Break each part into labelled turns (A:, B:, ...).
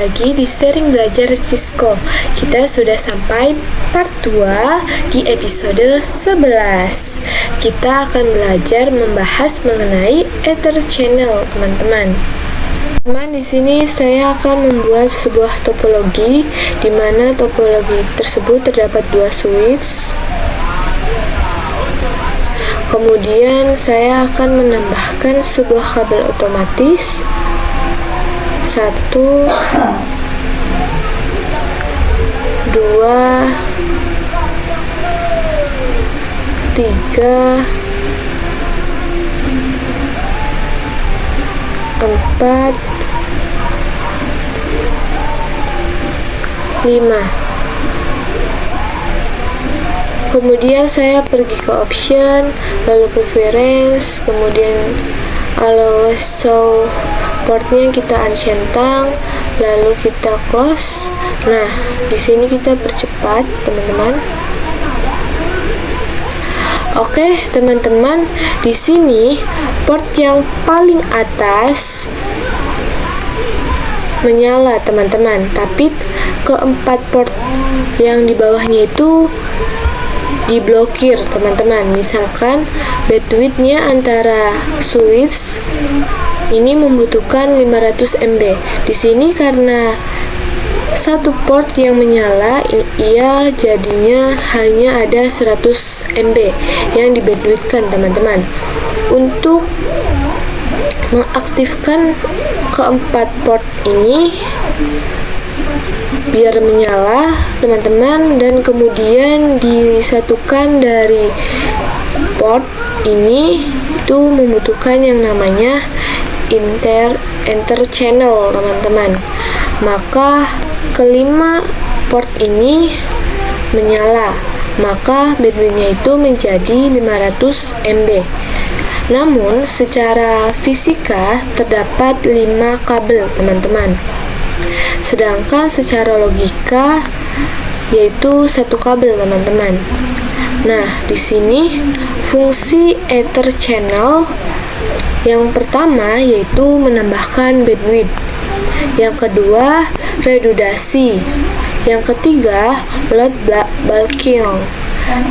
A: lagi di Sharing Belajar Cisco. Kita sudah sampai part 2 di episode 11. Kita akan belajar membahas mengenai Ether Channel, teman-teman. Di sini saya akan membuat sebuah topologi di mana topologi tersebut terdapat 2 switch. Kemudian saya akan menambahkan sebuah kabel otomatis 1, 2, 3, 4, 5. Kemudian saya pergi ke option, lalu preference, kemudian allow show portnya kita uncentang, lalu kita close. Nah, di sini kita percepat, teman-teman. Oke, teman-teman, di sini port yang paling atas menyala, teman-teman, tapi keempat port yang di bawahnya itu diblokir, teman-teman. Misalkan bandwidth-nya antara switch ini membutuhkan 500 MB. Di sini karena satu port yang menyala, ia jadinya hanya ada 100 MB yang dibandwidthkan, teman-teman. Untuk mengaktifkan keempat port ini biar menyala, teman-teman, dan kemudian disatukan dari port ini itu membutuhkan yang namanya enter channel, teman-teman. Maka kelima port ini menyala, maka bandwidthnya itu menjadi 500 MB. Namun secara fisika terdapat 5 kabel, teman-teman. Sedangkan secara logika yaitu 1 kabel, teman-teman. Nah, di sini fungsi Ether Channel yang pertama yaitu menambahkan bandwidth. Yang kedua, redundasi. Yang ketiga, load bulking.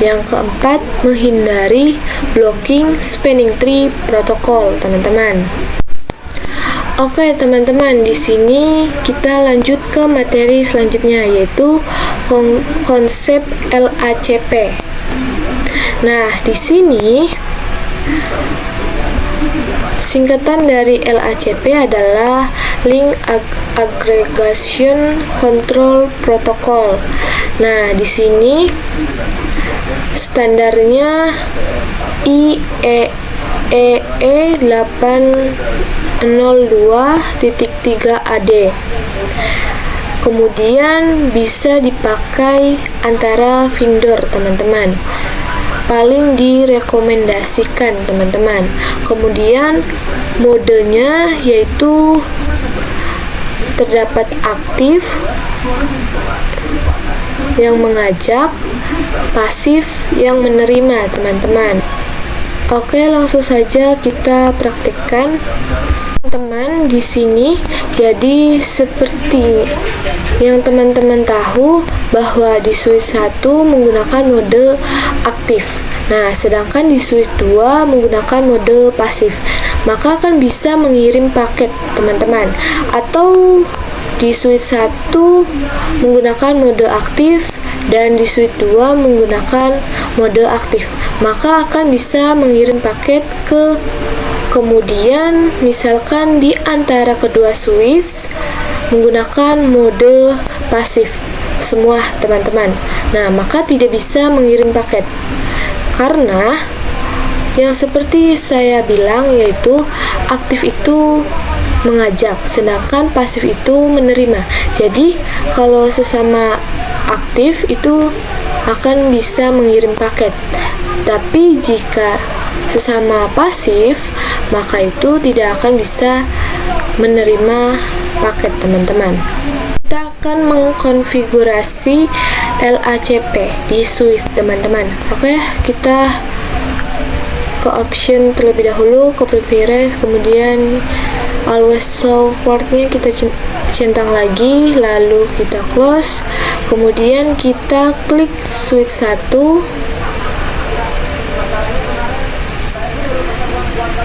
A: Yang keempat, menghindari blocking spanning tree protocol, teman-teman. Oke, teman-teman, di sini kita lanjut ke materi selanjutnya yaitu konsep LACP. Nah, di sini singkatan dari LACP adalah Link Aggregation Control Protocol. Nah, di sini standarnya IEEE 802.3 AD. Kemudian bisa dipakai antara vendor, teman-teman. Paling direkomendasikan, teman-teman. Kemudian modenya yaitu terdapat aktif yang mengajak, pasif yang menerima, teman-teman. Oke, langsung saja kita praktikkan, teman-teman. Di sini jadi seperti yang teman-teman tahu bahwa di switch 1 menggunakan mode aktif. Nah, sedangkan di switch 2 menggunakan mode pasif. Maka akan bisa mengirim paket, teman-teman. Atau di switch 1 menggunakan mode aktif dan di switch 2 menggunakan mode aktif. Maka akan bisa mengirim paket ke kemudian misalkan di antara kedua switch menggunakan mode pasif semua, teman-teman. Nah, maka tidak bisa mengirim paket karena yang seperti saya bilang yaitu aktif itu mengajak, sedangkan pasif itu menerima. Jadi kalau sesama aktif itu akan bisa mengirim paket, tapi jika sesama pasif maka itu tidak akan bisa menerima paket, teman-teman. Kita akan mengkonfigurasi LACP di switch, teman-teman. Oke, kita ke option terlebih dahulu, ke preference, kemudian always show portnya kita centang lagi, lalu kita close, kemudian kita klik switch 1,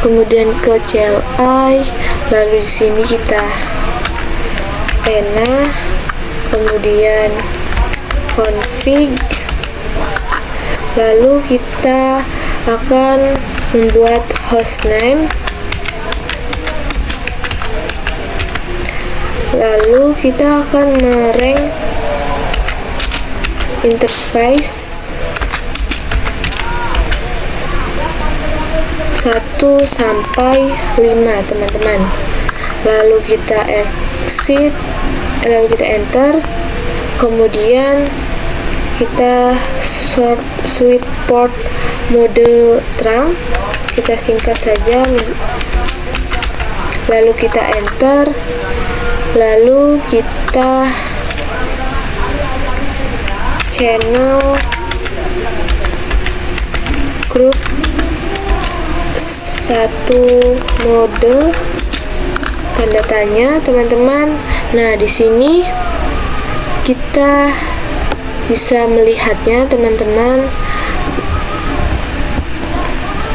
A: kemudian ke CLI, lalu di sini kita ENA, kemudian config, lalu kita akan membuat hostname, lalu kita akan merank interface 1 sampai 5 teman-teman, lalu kita exit, lalu kita enter, kemudian kita switch port mode terang, kita singkat saja, lalu kita enter, lalu kita channel group 1 mode tanda tanya teman-teman. Nah, di sini kita bisa melihatnya teman-teman,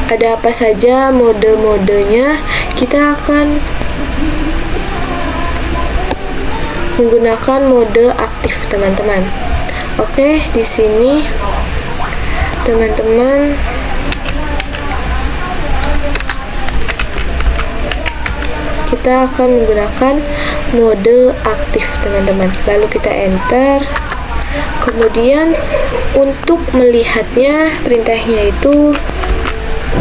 A: ada apa saja mode-modenya. Kita akan menggunakan mode aktif teman-teman. Oke, di sini teman-teman kita akan menggunakan mode aktif teman-teman, lalu kita enter, kemudian untuk melihatnya perintahnya itu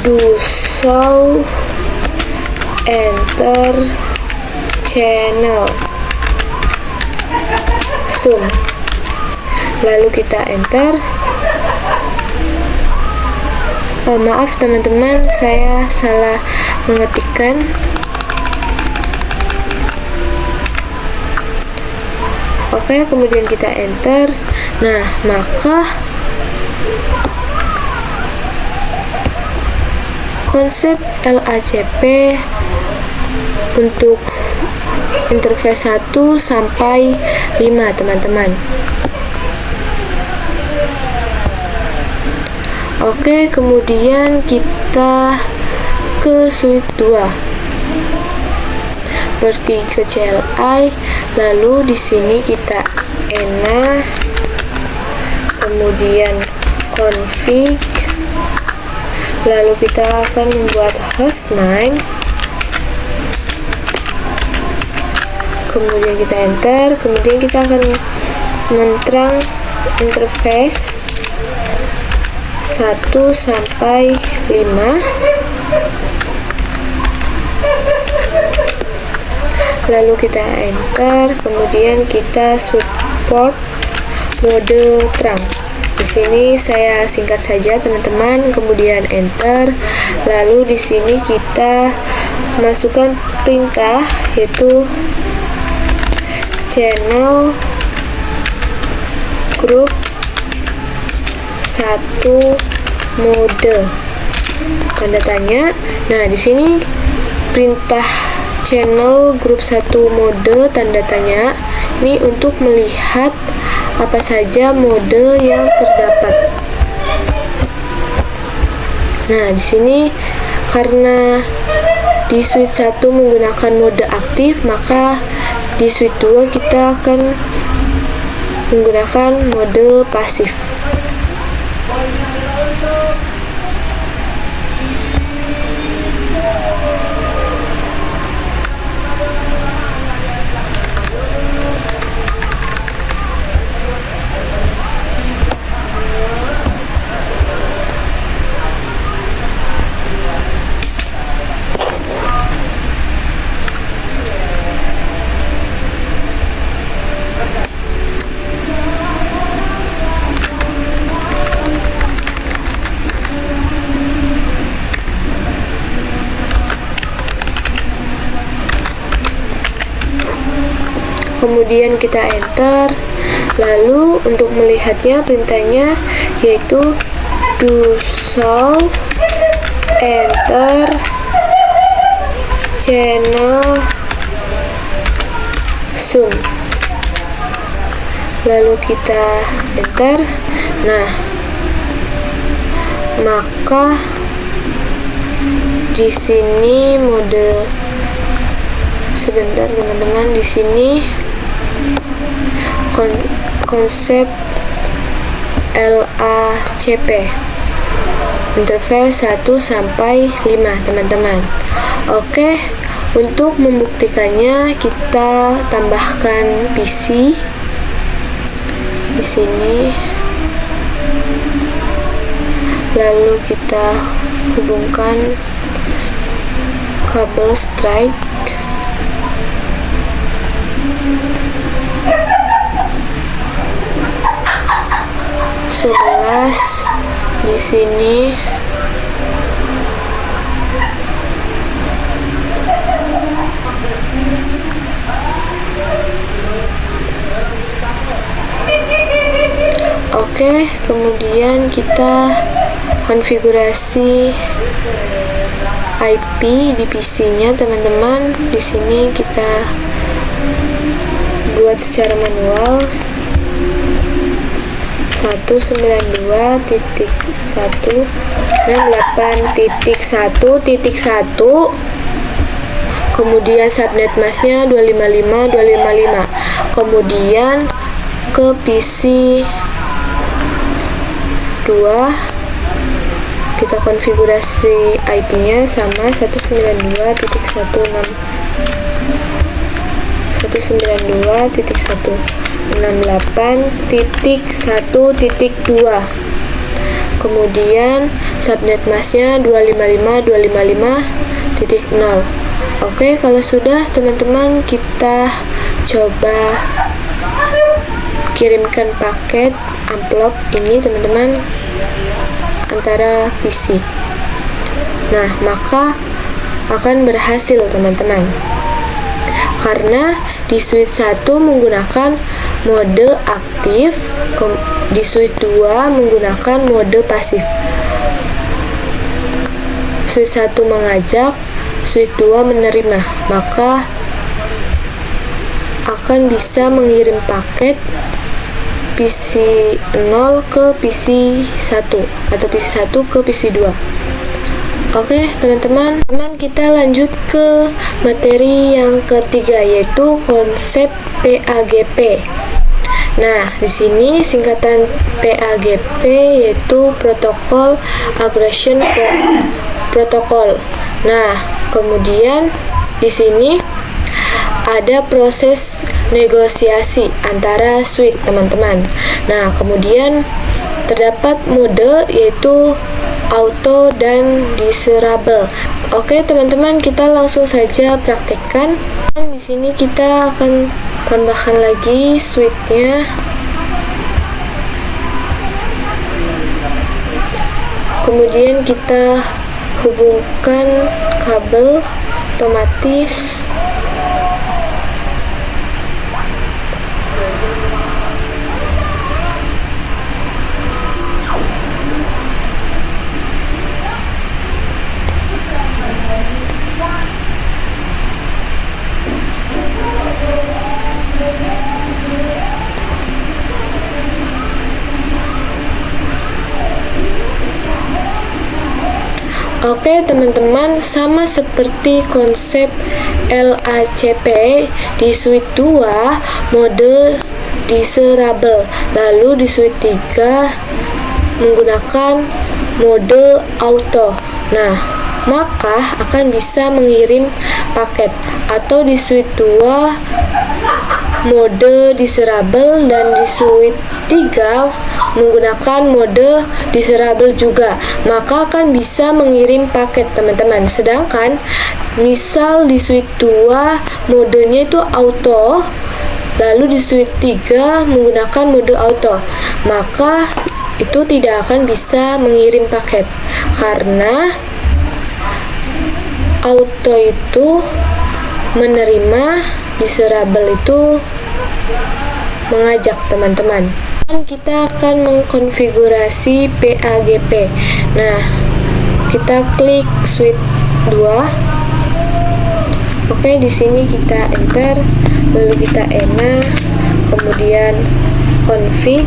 A: do show enter channel zoom, lalu kita enter. Oh, maaf teman-teman, saya salah mengetikkan. Oke, kemudian kita enter. Nah, maka konsep LACP untuk interface 1 sampai 5 teman-teman. Oke, kemudian kita ke switch 2. Pergi ke CLI, lalu di sini kita ENA, kemudian config, lalu kita akan membuat hostname, kemudian kita enter, kemudian kita akan menterang interface 1 sampai 5, lalu kita enter, kemudian kita switch port mode terang. Di sini saya singkat saja teman-teman, kemudian enter, lalu di sini kita masukkan perintah yaitu channel group 1 mode tanda tanya. Nah, di sini perintah channel grup 1 mode tanda tanya ini untuk melihat apa saja mode yang terdapat. Nah, di sini karena di switch 1 menggunakan mode aktif, maka di switch 2 kita akan menggunakan mode pasif. Kemudian kita enter, lalu untuk melihatnya perintahnya yaitu do show enter channel zoom, lalu kita enter. Nah, maka di sini mode, sebentar teman-teman, di sini konsep LACP interface 1 sampai 5 teman-teman. Oke, untuk membuktikannya kita tambahkan PC di sini, lalu kita hubungkan kabel strike. Di sini oke, kemudian kita konfigurasi IP di PC-nya teman-teman. Di sini kita buat secara manual 192.168.1.1, kemudian subnet masknya 255.255. Kemudian ke PC 2 kita konfigurasi IP-nya sama 192.168.1.2, kemudian subnet masknya 255.255.0. Oke, kalau sudah teman-teman, kita coba kirimkan paket amplop ini teman-teman antara PC. Nah, maka akan berhasil teman-teman, karena di switch 1 menggunakan mode aktif, di switch 2 menggunakan mode pasif. Switch 1 mengajak, switch 2 menerima, maka akan bisa mengirim paket PC 0 ke PC 1 atau PC 1 ke PC 2. Oke teman-teman, kita lanjut ke materi yang ketiga, yaitu konsep PAGP. Nah, di sini singkatan PAGP yaitu Protocol Aggregation Protocol. Nah, kemudian di sini ada proses negosiasi antara switch teman-teman. Nah, kemudian terdapat mode yaitu auto dan disable. Oke teman-teman, kita langsung saja praktekkan. Di sini kita akan tambahkan lagi switchnya. Kemudian kita hubungkan kabel otomatis. Oke teman-teman, sama seperti konsep LACP, di switch 2 mode disable, lalu di switch 3 menggunakan mode auto. Nah, maka akan bisa mengirim paket, atau di switch 2 mode disable dan di switch 3 menggunakan mode disable juga, maka akan bisa mengirim paket teman-teman. Sedangkan misal di switch 2 modenya itu auto, lalu di switch 3 menggunakan mode auto, maka itu tidak akan bisa mengirim paket, karena auto itu menerima, disable itu mengajak teman-teman. Dan kita akan mengkonfigurasi PAGP. Nah, kita klik switch 2, Oke, di sini kita enter, lalu kita ena, kemudian config,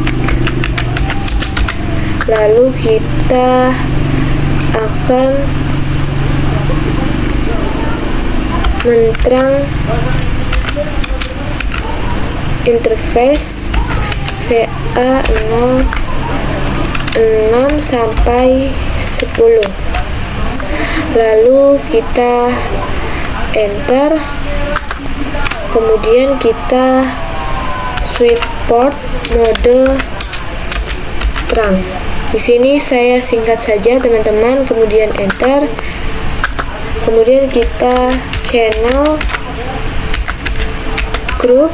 A: lalu kita akan menterang interface VA06 sampai 10. Lalu kita enter, kemudian kita switch port mode terang. Di sini saya singkat saja teman-teman, kemudian enter, kemudian kita channel group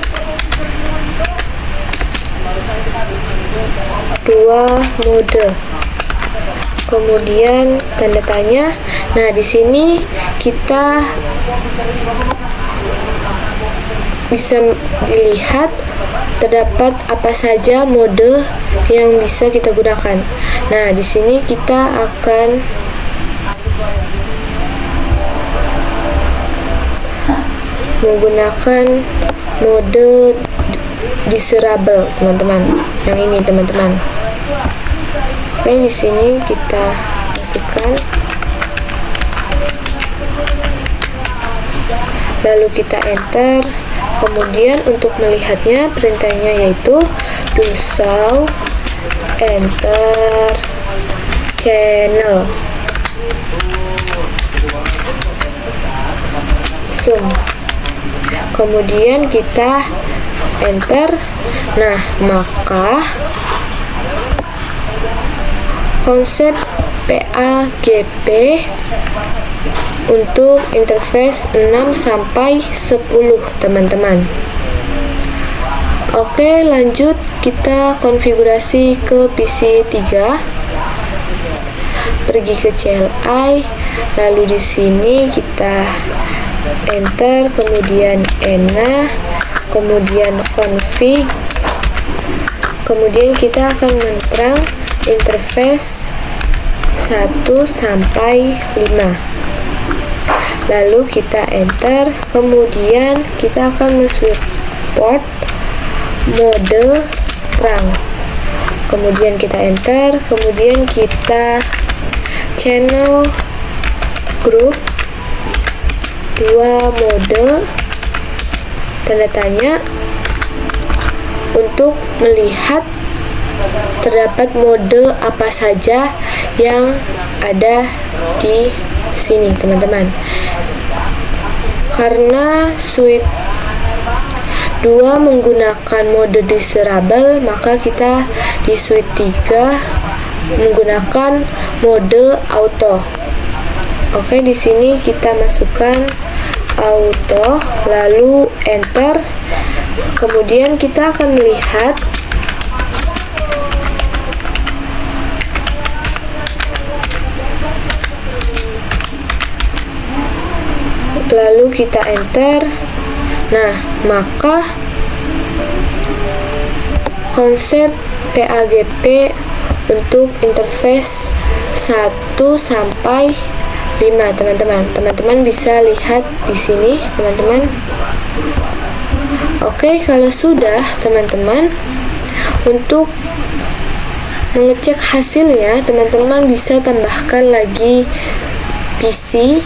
A: 2 mode, kemudian tanda tanya. Nah, di sini kita bisa dilihat terdapat apa saja mode yang bisa kita gunakan. Nah, di sini kita akan menggunakan mode disable, teman-teman. Yang ini, teman-teman. Oke, di sini kita masukkan. Lalu kita enter. Kemudian untuk melihatnya perintahnya yaitu do show enter channel zoom, kemudian kita enter. Nah, maka konsep PAGP untuk interface 6 sampai 10, teman-teman. Oke, lanjut kita konfigurasi ke PC 3. Pergi ke CLI, lalu di sini kita enter, kemudian ena, kemudian config, kemudian kita akan menterang interface 1 sampai 5. Lalu kita enter, kemudian kita akan men-switch port mode terang, kemudian kita enter, kemudian kita channel group 2 mode tanda tanya untuk melihat terdapat mode apa saja yang ada di sini, teman-teman. Karena switch 2 menggunakan mode disable, maka kita di switch 3 menggunakan mode auto. Oke, di sini kita masukkan auto, lalu enter. Kemudian kita akan melihat lalu kita enter. Nah, maka konsep PAGP untuk interface 1 sampai 5, teman-teman. Teman-teman bisa lihat di sini, teman-teman. Oke, kalau sudah, teman-teman, untuk mengecek hasilnya, teman-teman bisa tambahkan lagi PC,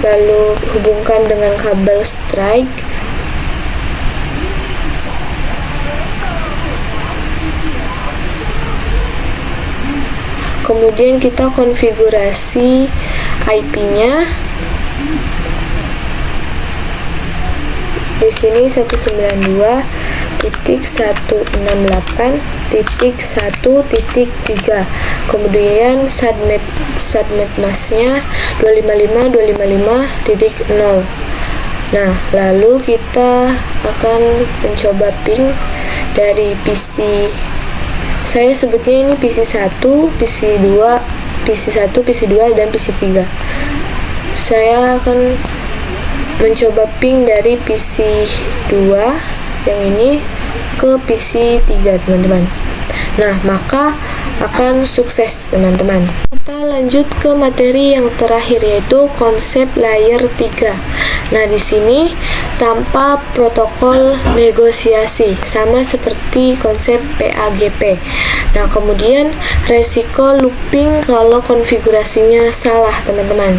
A: lalu hubungkan dengan kabel strike, kemudian kita konfigurasi IP-nya. Di sini 192.168.1.3, kemudian subnet masknya 255.255.0. Nah, lalu kita akan mencoba ping dari PC. Saya sebutnya ini PC 1, PC 2, PC 1, PC 2, dan PC 3. Saya akan mencoba ping dari PC 2 yang ini ke PC 3, teman-teman. Nah, maka akan sukses teman-teman. Kita lanjut ke materi yang terakhir, yaitu konsep layer 3. Nah, di sini tanpa protokol negosiasi, sama seperti konsep PAGP. Nah, kemudian resiko looping kalau konfigurasinya salah teman-teman.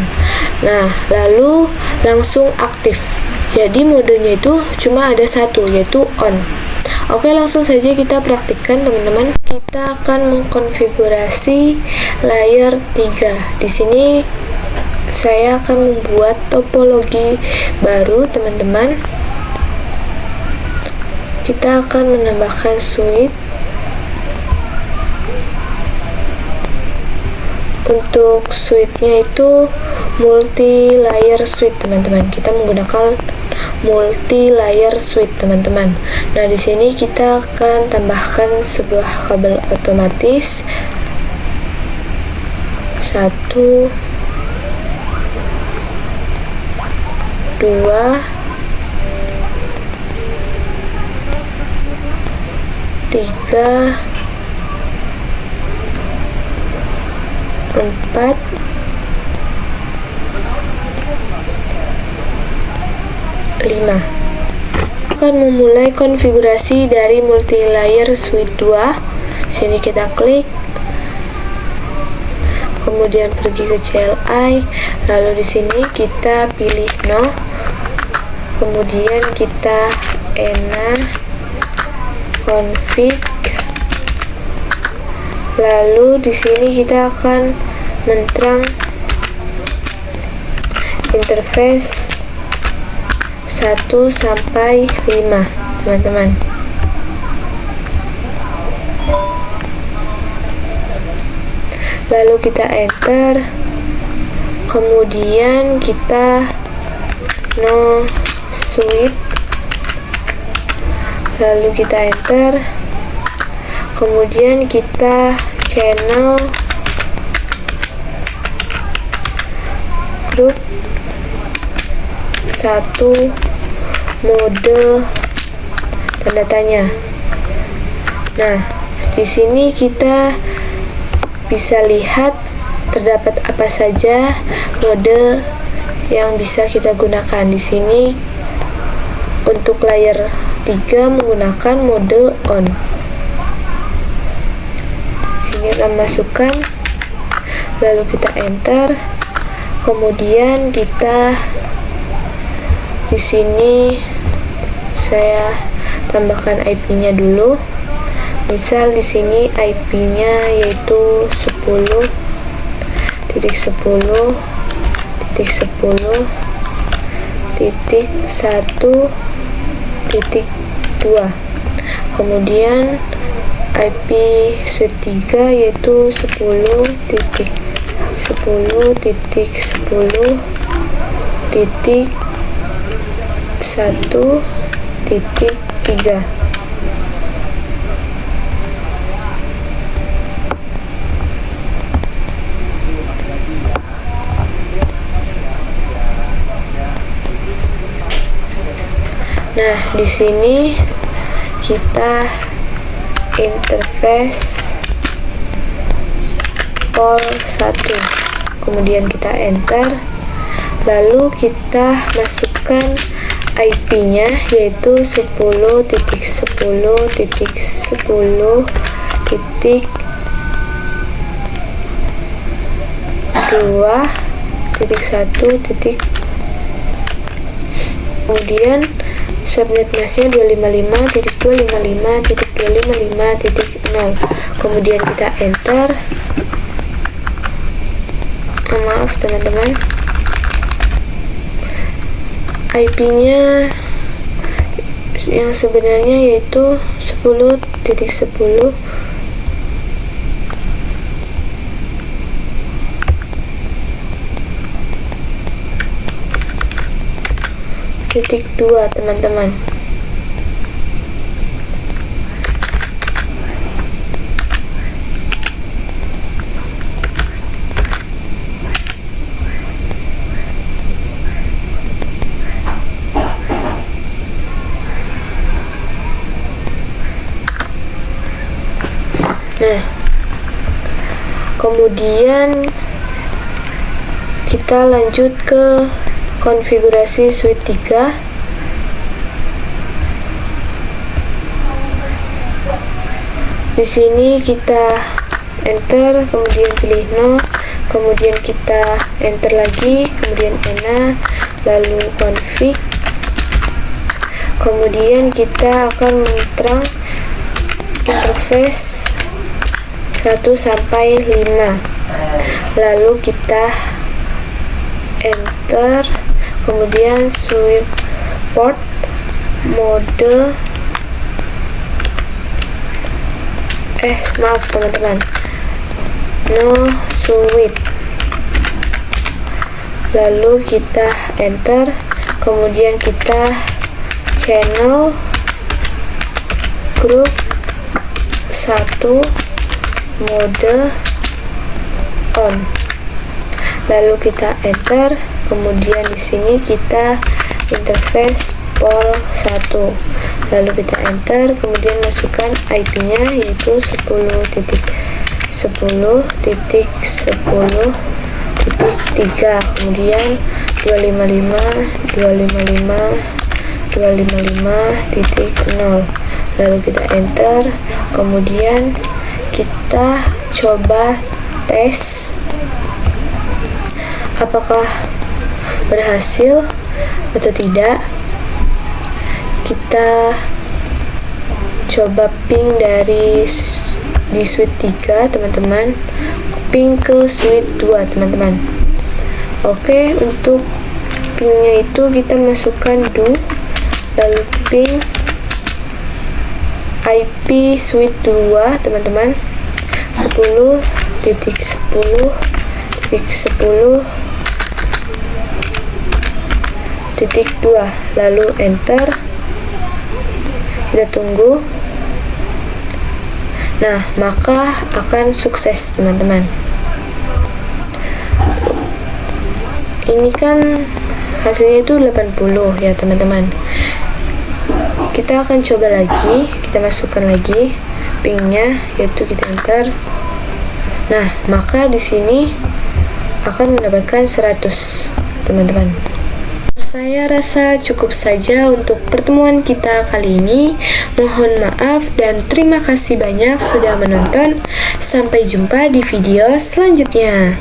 A: Nah, lalu langsung aktif. Jadi modenya itu cuma ada satu, yaitu on. Oke, langsung saja kita praktikkan teman-teman. Kita akan mengkonfigurasi layer 3. Di sini saya akan membuat topologi baru teman-teman. Kita akan menambahkan switch. Untuk switchnya itu multi layer switch teman-teman. Kita menggunakan multi layer switch teman-teman. Nah, di sini kita akan tambahkan sebuah kabel otomatis 1 2 3 4 5. Akan memulai konfigurasi dari multi layer switch 2. Sini kita klik, kemudian pergi ke CLI, lalu di sini kita pilih no, kemudian kita ena config, lalu di sini kita akan menterang interface 1 sampai 5 teman-teman. Lalu kita enter, kemudian kita no switch, lalu kita enter, kemudian kita channel group 1 mode tanda tanya. Nah, di sini kita bisa lihat terdapat apa saja mode yang bisa kita gunakan. Di sini untuk layer 3 menggunakan mode on. Sini kita masukkan, lalu kita enter, kemudian kita di sini saya tambahkan IP-nya dulu. Misal di sini IP-nya yaitu 10.10.1.2. Kemudian IP switch 3 yaitu 10.10.1.3. Nah, di sini kita interface port 1, kemudian kita enter, lalu kita masukkan IP-nya yaitu 10.10.10.2.1. Kemudian subnet masknya 255.255.255.0. kemudian kita enter. Maaf teman-teman, IP-nya yang sebenarnya yaitu 10.10.2. teman-teman. Nah, Kemudian kita lanjut ke konfigurasi switch 3. Di sini kita enter, kemudian pilih no, kemudian kita enter lagi, kemudian ENA, lalu config. Kemudian kita akan menerang interface 1 sampai 5. Lalu kita enter, kemudian switch port mode maaf teman-teman, no switch. Lalu kita enter, kemudian kita channel group 1 mode on. Lalu kita enter, kemudian di sini kita interface port 1. Lalu kita enter, kemudian masukkan IP-nya yaitu 10.10.10.3, kemudian 255.255.255.0. Lalu kita enter, kemudian kita coba tes apakah berhasil atau tidak. Kita coba ping di switch 3 teman-teman, ping ke switch 2 teman-teman. Oke, untuk pingnya itu kita masukkan do, lalu ping IP switch 2 teman-teman, 10.10.10.2, lalu enter. Kita tunggu. Nah, maka akan sukses teman-teman. Ini kan hasilnya itu 80 ya teman-teman. Kita akan coba lagi, kita masukkan lagi pingnya, yaitu kita enter. Nah, maka di sini akan mendapatkan 100 teman-teman. Saya rasa cukup saja untuk pertemuan kita kali ini. Mohon maaf dan terima kasih banyak sudah menonton. Sampai jumpa di video selanjutnya.